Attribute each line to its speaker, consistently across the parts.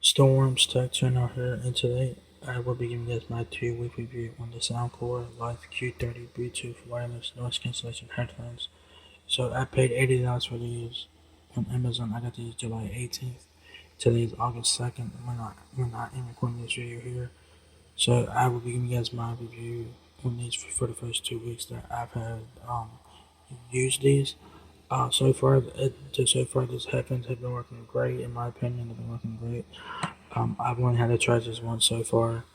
Speaker 1: Storms Tech Channel here, and today I will be giving you guys my 2-week review on the Soundcore Live Q30 Bluetooth wireless noise cancellation headphones. So I paid $80 for these on Amazon. I got these July 18th. Today is August 2nd when I am recording this video here. So I will be giving you guys my review on these for the first 2 weeks that I've had used these. So far, these headphones have been working great. In my opinion, they've been working great. I've only had to charge this once so far.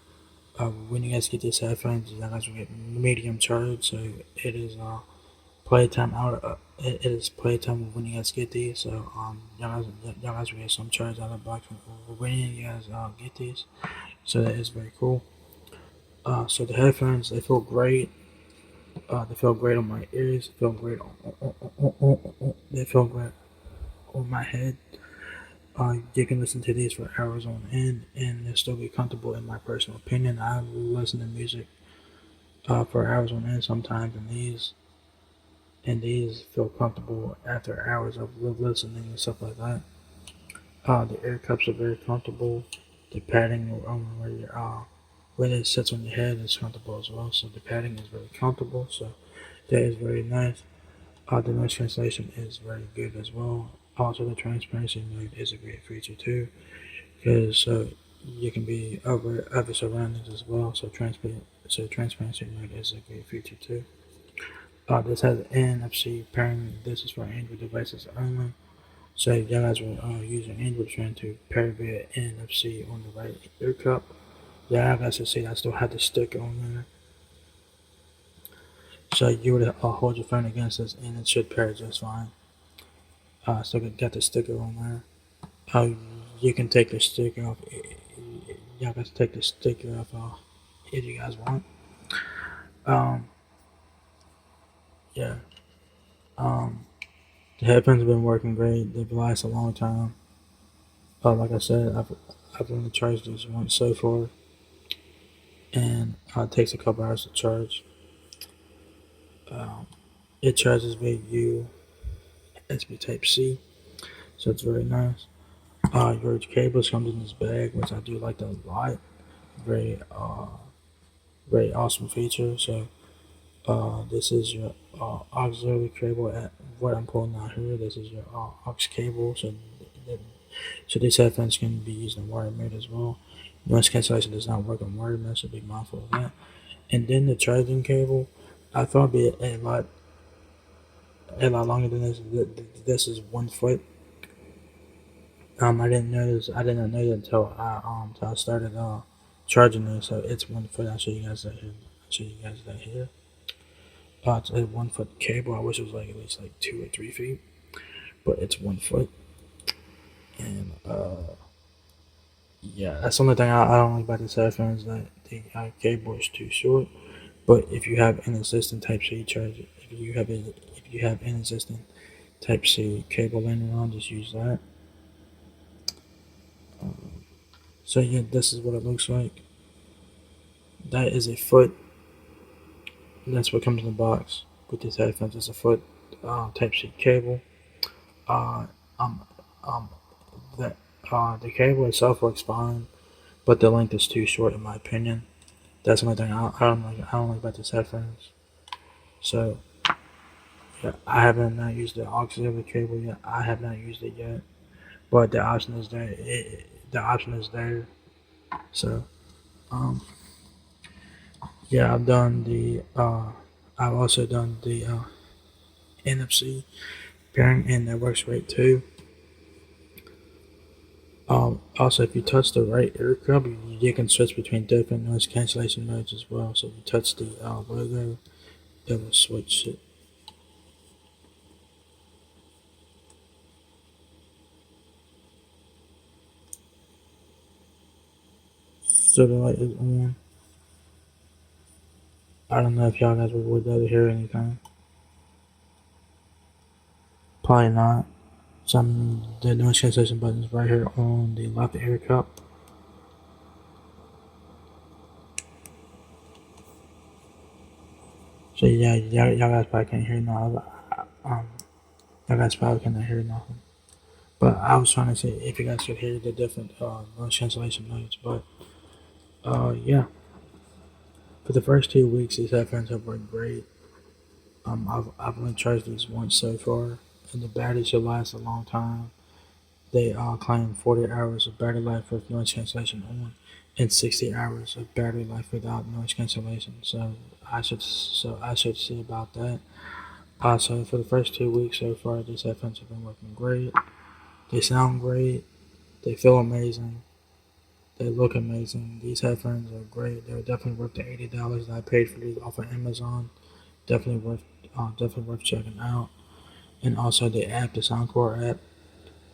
Speaker 1: When you guys get these headphones, you guys will get medium charge. So it is playtime out. It is playtime when you guys get these. So y'all guys will get some charge out of the box when you guys get these. So that is very cool. So the headphones, they feel great. They feel great on my ears. They feel great they feel great on my head. You can listen to these for hours on end, and they'll still be comfortable. In my personal opinion, I listen to music for hours on end sometimes, and these feel comfortable after hours of listening and stuff like that. The ear cups are very comfortable. The padding where it sits on your head is comfortable as well. So the padding is very comfortable. So that is very nice. The noise cancellation is very good as well. Also, the transparency mode is a great feature too, because you can be over other surroundings as well. So transparency mode is a great feature too. This has NFC pairing. This is for Android devices only. So if you guys were using Android phone to pair via NFC on the right ear cup, yeah, guys can see I still have the sticker on there. So you would hold your phone against this, and it should pair just fine. Still got the sticker on there. You can take the sticker off. Y'all got to take the sticker off if you guys want. Um, yeah. The headphones have been working great. They've lasted a long time. Like I said, I've only charged these once so far, and it takes a couple hours to charge. It charges via USB Type C, so it's very nice. Your cables comes in this bag, which I do like that a lot. Very very awesome feature. So this is your auxiliary cable at what I'm pulling out here. This is your aux cable. So these headphones can be used in wire mode as well. Noise cancellation does not work on wire mode, so be mindful of that. And then the charging cable, I thought it'd be a lot longer than this. This is 1 foot. I didn't notice. I didn't know that until I started charging it. So it's 1 foot. I'll show you guys that here. It's a 1 foot cable. I wish it was like at least like 2 or 3 feet, but it's 1 foot. And yeah, that's the only thing I don't like about this headphones, that the cable is too short. But if you have an existing Type C charger, if you have an existing Type C cable laying around, just use that. So yeah, this is what it looks like. That is a foot. That's what comes in the box with these headphones. It's a foot Type C cable. Uh, um, um, that the cable itself works fine, but the length is too short in my opinion. That's another thing I don't like. I don't like about these headphones. So yeah, I haven't not used the auxiliary cable yet. I have not used it yet, but the option is there. The option is there. So yeah, I've also done the NFC pairing, and that works great too. Also, if you touch the right ear cup, you can switch between different noise cancellation modes as well. So if you touch the logo, it will switch it. So the light is on. I don't know if y'all guys would be able to hear anything. Probably not. The noise cancellation button is right here on the left ear cup. So yeah, y'all guys probably can't hear nothing. Y'all guys probably cannot hear nothing. But I was trying to see if you guys could hear the different noise cancellation notes. But yeah, for the first 2 weeks, these headphones have worked great. I've only charged these once so far, and the battery should last a long time. They claim 40 hours of battery life with noise cancellation on, and 60 hours of battery life without noise cancellation. So I should see about that. So for the first 2 weeks so far, these headphones have been working great. They sound great. They feel amazing. They look amazing. These headphones are great. They're definitely worth the $80 that I paid for these off of Amazon. Definitely worth checking out. And also the app, the Soundcore app,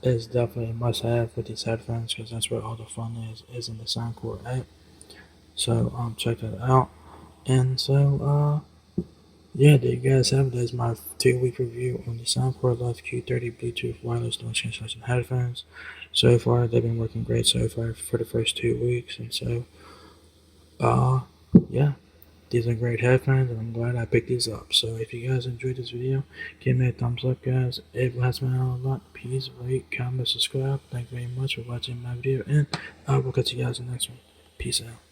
Speaker 1: is definitely a must-have with these headphones because that's where all the fun is in the Soundcore app. So check that out. And so yeah, there you guys have it. That's my 2 week review on the Soundcore Live Q30 Bluetooth wireless noise cancellation headphones. So far, they've been working great so far for the first 2 weeks, and so uh yeah. These are great headphones, and I'm glad I picked these up. So if you guys enjoyed this video, give me a thumbs up, guys. It helps me out a lot. Please rate, comment, subscribe. Thank you very much for watching my video, and I will catch you guys in the next one. Peace out.